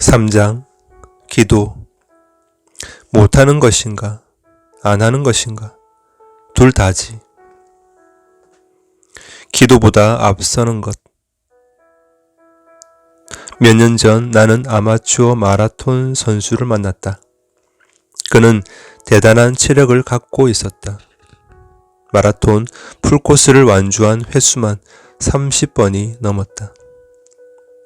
3장 기도. 못하는 것인가 안 하는 것인가 둘 다지. 기도보다 앞서는 것. 몇 년 전 나는 아마추어 마라톤 선수를 만났다. 그는 대단한 체력을 갖고 있었다. 마라톤 풀코스를 완주한 횟수만 30번이 넘었다.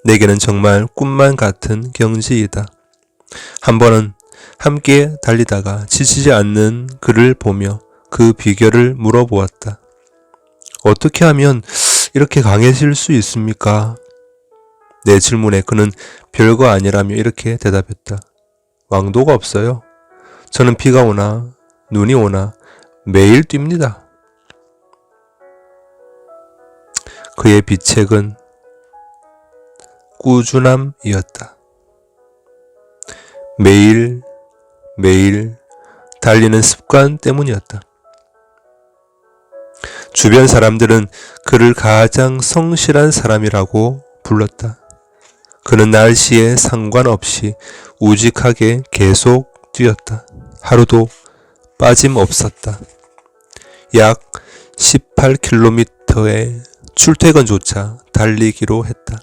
내게는 정말 꿈만 같은 경지이다. 한 번은 함께 달리다가 지치지 않는 그를 보며 그 비결을 물어보았다. 어떻게 하면 이렇게 강해질 수 있습니까? 내 질문에 그는 별거 아니라며 이렇게 대답했다. 왕도가 없어요. 저는 비가 오나 눈이 오나 매일 뜁니다. 그의 비책은 꾸준함이었다. 매일 달리는 습관 때문이었다. 주변 사람들은 그를 가장 성실한 사람이라고 불렀다. 그는 날씨에 상관없이 우직하게 계속 뛰었다. 하루도 빠짐없었다. 약 18km의 출퇴근조차 달리기로 했다.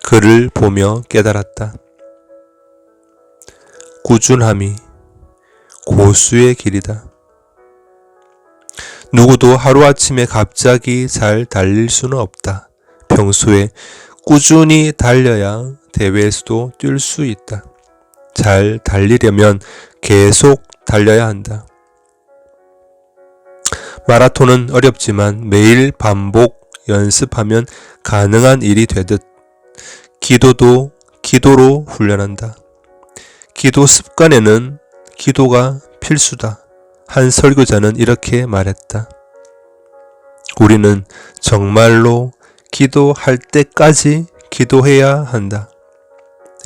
그를 보며 깨달았다. 꾸준함이 고수의 길이다. 누구도 하루아침에 갑자기 잘 달릴 수는 없다. 평소에 꾸준히 달려야 대회에서도 뛸 수 있다. 잘 달리려면 계속 달려야 한다. 마라톤은 어렵지만 매일 반복 연습하면 가능한 일이 되듯 기도도 기도로 훈련한다. 기도 습관에는 기도가 필수다. 한 설교자는 이렇게 말했다. 우리는 정말로 기도할 때까지 기도해야 한다.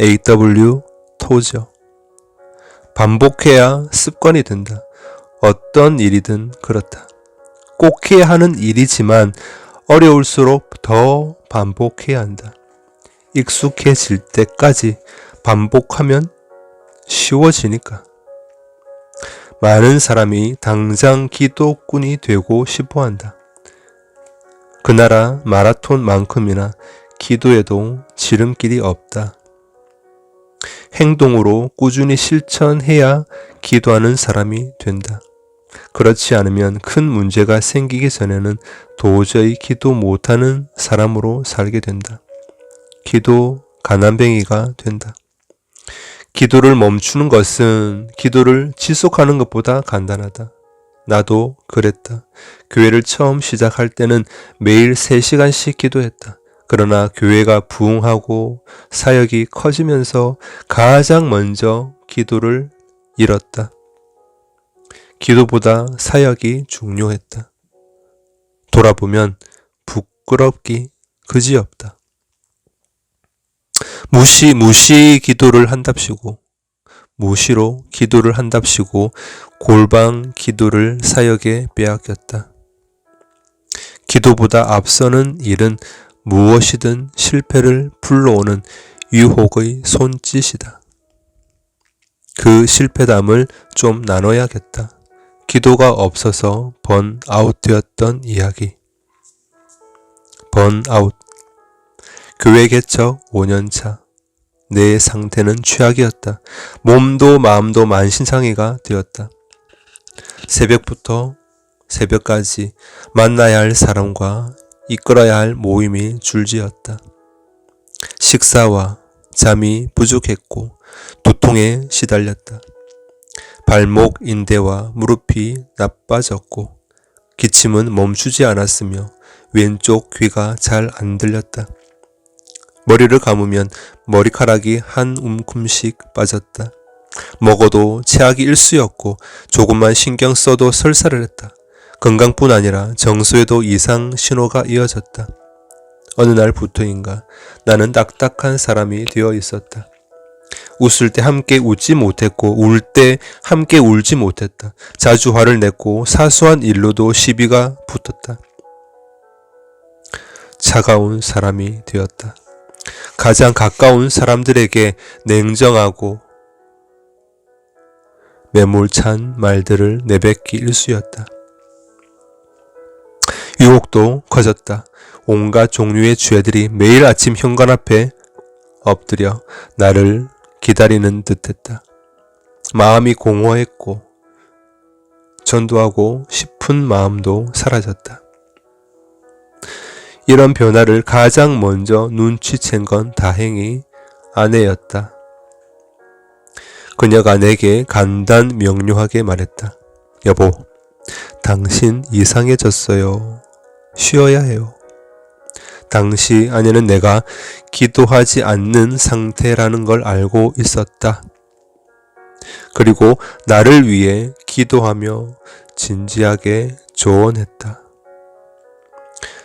A.W. 토저. 반복해야 습관이 된다. 어떤 일이든 그렇다. 꼭 해야 하는 일이지만 어려울수록 더 반복해야 한다. 익숙해질 때까지 반복하면 쉬워지니까. 많은 사람이 당장 기도꾼이 되고 싶어 한다. 그 나라 마라톤만큼이나 기도에도 지름길이 없다. 행동으로 꾸준히 실천해야 기도하는 사람이 된다. 그렇지 않으면 큰 문제가 생기기 전에는 도저히 기도 못하는 사람으로 살게 된다. 기도 가난뱅이가 된다. 기도를 멈추는 것은 기도를 지속하는 것보다 간단하다. 나도 그랬다. 교회를 처음 시작할 때는 매일 3시간씩 기도했다. 그러나 교회가 부흥하고 사역이 커지면서 가장 먼저 기도를 잃었다. 기도보다 사역이 중요했다. 돌아보면 부끄럽기 그지없다. 무시 기도를 한답시고 무시로 기도를 한답시고 골방 기도를 사역에 빼앗겼다. 기도보다 앞서는 일은 무엇이든 실패를 불러오는 유혹의 손짓이다. 그 실패담을 좀 나눠야겠다. 기도가 없어서 번아웃 되었던 이야기. 번아웃. 교회 개척 5년차. 내 상태는 최악이었다. 몸도 마음도 만신창이가 되었다. 새벽부터 새벽까지 만나야 할 사람과 이끌어야 할 모임이 줄지었다. 식사와 잠이 부족했고 두통에 시달렸다. 발목 인대와 무릎이 나빠졌고 기침은 멈추지 않았으며 왼쪽 귀가 잘 안 들렸다. 머리를 감으면 머리카락이 한 움큼씩 빠졌다. 먹어도 체하기 일쑤였고 조금만 신경 써도 설사를 했다. 건강뿐 아니라 정서에도 이상 신호가 이어졌다. 어느 날부터인가 나는 딱딱한 사람이 되어 있었다. 웃을 때 함께 웃지 못했고 울 때 함께 울지 못했다. 자주 화를 냈고 사소한 일로도 시비가 붙었다. 차가운 사람이 되었다. 가장 가까운 사람들에게 냉정하고 매몰찬 말들을 내뱉기 일쑤였다. 유혹도 커졌다. 온갖 종류의 죄들이 매일 아침 현관 앞에 엎드려 나를 기다리는 듯했다. 마음이 공허했고 전도하고 싶은 마음도 사라졌다. 이런 변화를 가장 먼저 눈치챈 건 다행히 아내였다. 그녀가 내게 간단 명료하게 말했다. 여보, 당신 이상해졌어요. 쉬어야 해요. 당시 아내는 내가 기도하지 않는 상태라는 걸 알고 있었다. 그리고 나를 위해 기도하며 진지하게 조언했다.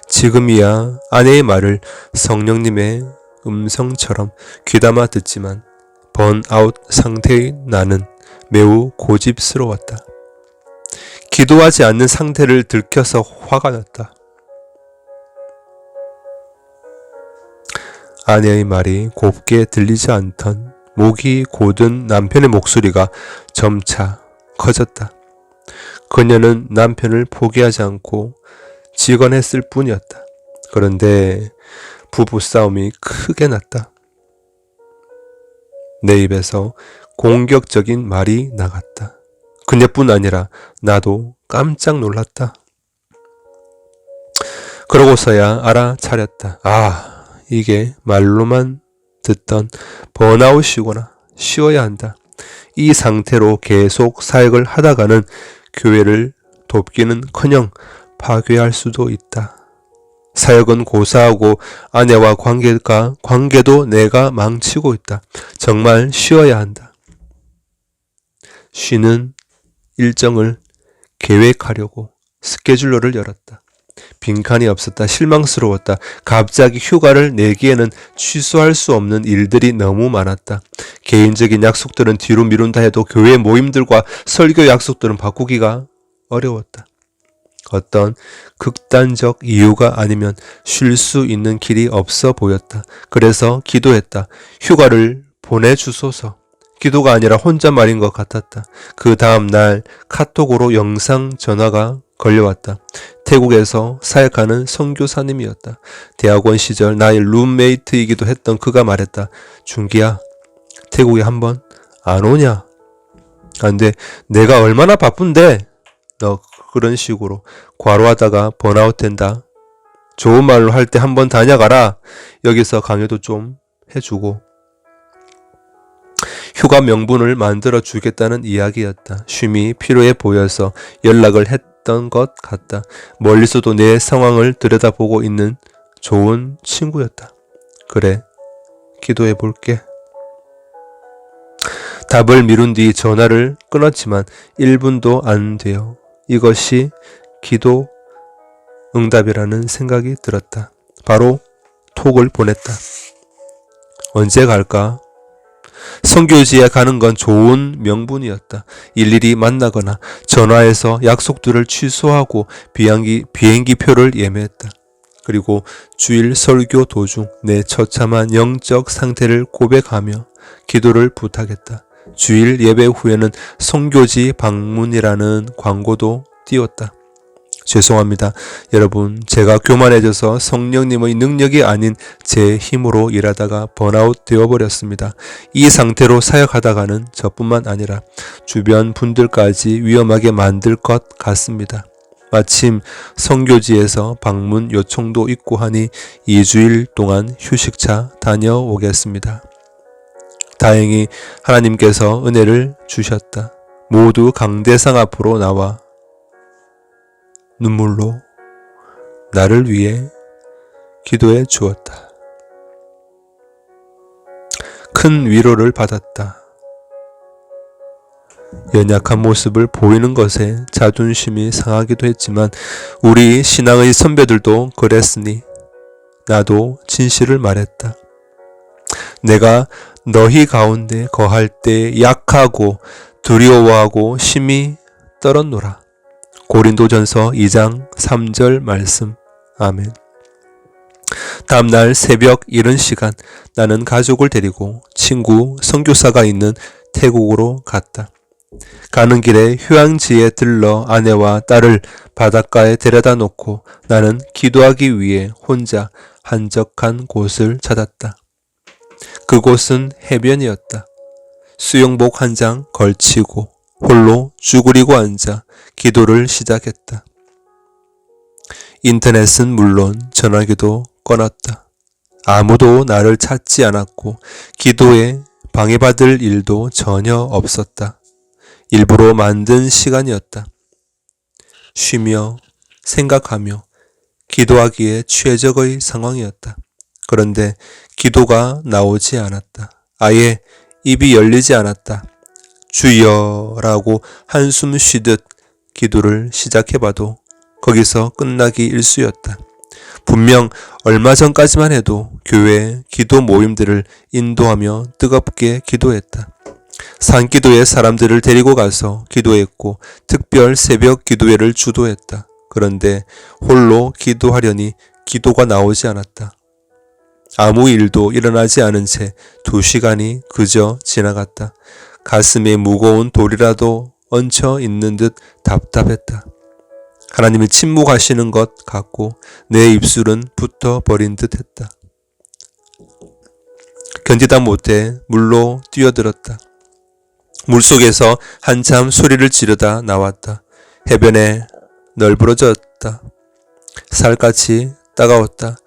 지금이야 아내의 말을 성령님의 음성처럼 귀담아 듣지만 번아웃 상태의 나는 매우 고집스러웠다. 기도하지 않는 상태를 들켜서 화가 났다. 아내의 말이 곱게 들리지 않던 목이 고든 남편의 목소리가 점차 커졌다. 그녀는 남편을 포기하지 않고 직언했을 뿐이었다. 그런데 부부싸움이 크게 났다. 내 입에서 공격적인 말이 나갔다. 그녀뿐 아니라 나도 깜짝 놀랐다. 그러고서야 알아차렸다. 아, 이게 말로만 듣던 번아웃이구나. 쉬어야 한다. 이 상태로 계속 사역을 하다가는 교회를 돕기는커녕 파괴할 수도 있다. 사역은 고사하고 아내와 관계도 내가 망치고 있다. 정말 쉬어야 한다. 쉬는 일정을 계획하려고 스케줄러를 열었다. 빈칸이 없었다. 실망스러웠다. 갑자기 휴가를 내기에는 취소할 수 없는 일들이 너무 많았다. 개인적인 약속들은 뒤로 미룬다 해도 교회 모임들과 설교 약속들은 바꾸기가 어려웠다. 어떤 극단적 이유가 아니면 쉴 수 있는 길이 없어 보였다. 그래서 기도했다. 휴가를 보내주소서. 기도가 아니라 혼잣말인 것 같았다. 그 다음 날 카톡으로 영상 전화가 걸려왔다. 태국에서 사역하는 선교사님이었다. 대학원 시절 나의 룸메이트이기도 했던 그가 말했다. 준기야, 태국에 한번 안 오냐? 근데 내가 얼마나 바쁜데? 너 그런 식으로 과로하다가 번아웃 된다. 좋은 말로 할 때 한번 다녀가라. 여기서 강요도 좀 해주고. 휴가 명분을 만들어 주겠다는 이야기였다. 쉼이 필요해 보여서 연락을 했던 것 같다. 멀리서도 내 상황을 들여다보고 있는 좋은 친구였다. 그래, 기도해 볼게. 답을 미룬 뒤 전화를 끊었지만 1분도 안 되어 이것이 기도 응답이라는 생각이 들었다. 바로 톡을 보냈다. 언제 갈까? 선교지에 가는 건 좋은 명분이었다. 일일이 만나거나 전화해서 약속들을 취소하고 비행기 표를 예매했다. 그리고 주일 설교 도중 내 처참한 영적 상태를 고백하며 기도를 부탁했다. 주일 예배 후에는 선교지 방문이라는 광고도 띄웠다. 죄송합니다. 여러분, 제가 교만해져서 성령님의 능력이 아닌 제 힘으로 일하다가 번아웃 되어버렸습니다. 이 상태로 사역하다가는 저뿐만 아니라 주변 분들까지 위험하게 만들 것 같습니다. 마침 선교지에서 방문 요청도 있고 하니 2주일 동안 휴식차 다녀오겠습니다. 다행히 하나님께서 은혜를 주셨다. 모두 강대상 앞으로 나와 눈물로 나를 위해 기도해 주었다. 큰 위로를 받았다. 연약한 모습을 보이는 것에 자존심이 상하기도 했지만 우리 신앙의 선배들도 그랬으니 나도 진실을 말했다. 내가 너희 가운데 거할 때 약하고 두려워하고 심히 떨었노라. 고린도전서 2장 3절 말씀. 아멘. 다음날 새벽 이른 시간 나는 가족을 데리고 친구 선교사가 있는 태국으로 갔다. 가는 길에 휴양지에 들러 아내와 딸을 바닷가에 데려다 놓고 나는 기도하기 위해 혼자 한적한 곳을 찾았다. 그곳은 해변이었다. 수영복 한 장 걸치고 홀로 쭈그리고 앉아 기도를 시작했다. 인터넷은 물론 전화기도 꺼놨다. 아무도 나를 찾지 않았고 기도에 방해받을 일도 전혀 없었다. 일부러 만든 시간이었다. 쉬며 생각하며 기도하기에 최적의 상황이었다. 그런데 기도가 나오지 않았다. 아예 입이 열리지 않았다. 주여라고 한숨 쉬듯 기도를 시작해봐도 거기서 끝나기 일쑤였다. 분명 얼마 전까지만 해도 교회 기도 모임들을 인도하며 뜨겁게 기도했다. 산기도에 사람들을 데리고 가서 기도했고 특별 새벽 기도회를 주도했다. 그런데 홀로 기도하려니 기도가 나오지 않았다. 아무 일도 일어나지 않은 채 2시간이 그저 지나갔다. 가슴에 무거운 돌이라도 얹혀 있는 듯 답답했다. 하나님이 침묵하시는 것 같고 내 입술은 붙어버린 듯 했다. 견디다 못해 물로 뛰어들었다. 물속에서 한참 소리를 지르다 나왔다. 해변에 널브러졌다. 살갗이 따가웠다.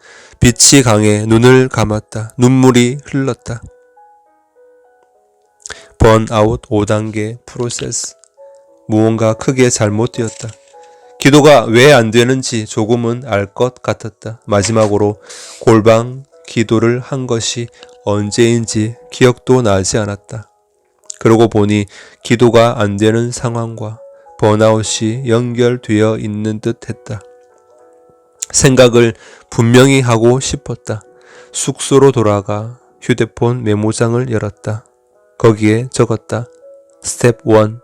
빛이 강해 눈을 감았다. 눈물이 흘렀다. 번아웃 5단계 프로세스. 무언가 크게 잘못되었다. 기도가 왜 안 되는지 조금은 알 것 같았다. 마지막으로 골방 기도를 한 것이 언제인지 기억도 나지 않았다. 그러고 보니 기도가 안 되는 상황과 번아웃이 연결되어 있는 듯 했다. 생각을 분명히 하고 싶었다. 숙소로 돌아가 휴대폰 메모장을 열었다. 거기에 적었다. 스텝 1.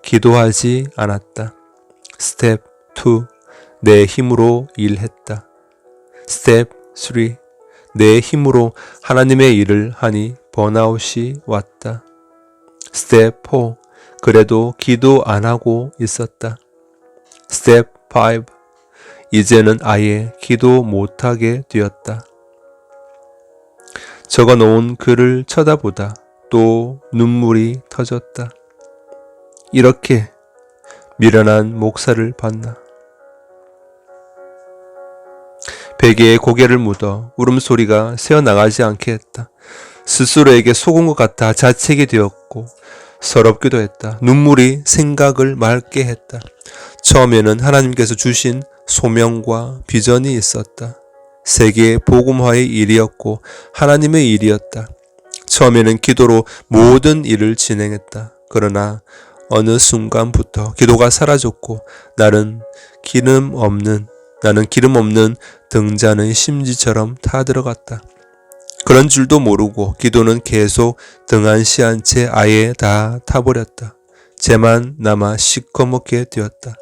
기도하지 않았다. 스텝 2. 내 힘으로 일했다. 스텝 3. 내 힘으로 하나님의 일을 하니 번아웃이 왔다. 스텝 4. 그래도 기도 안 하고 있었다. 스텝 5. 이제는 아예 기도 못하게 되었다. 적어 놓은 글을 쳐다보다 또 눈물이 터졌다. 이렇게 미련한 목사를 봤나. 베개에 고개를 묻어 울음소리가 새어나가지 않게 했다. 스스로에게 속은 것 같아 자책이 되었고 서럽기도 했다. 눈물이 생각을 맑게 했다. 처음에는 하나님께서 주신 소명과 비전이 있었다. 세계 복음화의 일이었고 하나님의 일이었다. 처음에는 기도로 모든 일을 진행했다. 그러나 어느 순간부터 기도가 사라졌고 나는 기름 없는 등잔의 심지처럼 타들어갔다. 그런 줄도 모르고 기도는 계속 등한시한 채 아예 다 타버렸다. 재만 남아 시커멓게 되었다.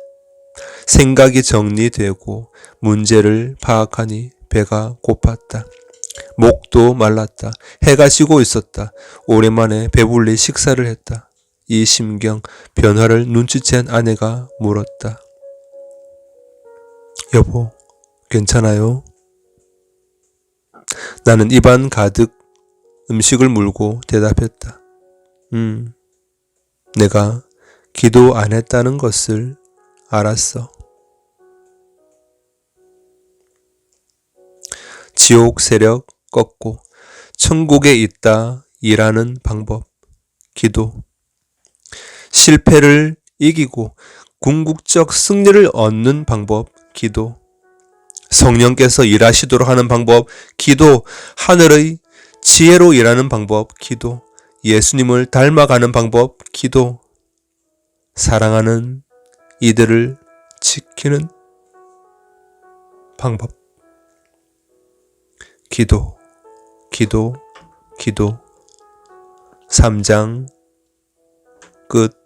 생각이 정리되고 문제를 파악하니 배가 고팠다. 목도 말랐다. 해가 지고 있었다. 오랜만에 배불리 식사를 했다. 이 심경 변화를 눈치챈 아내가 물었다. 여보, 괜찮아요? 나는 입안 가득 음식을 물고 대답했다. 내가 기도 안 했다는 것을 알았어. 지옥 세력 꺾고 천국에 있다 일하는 방법. 기도. 실패를 이기고 궁극적 승리를 얻는 방법. 기도. 성령께서 일하시도록 하는 방법. 기도. 하늘의 지혜로 일하는 방법. 기도. 예수님을 닮아가는 방법. 기도. 사랑하는 이들을 지키는 방법. 기도. 3장 끝.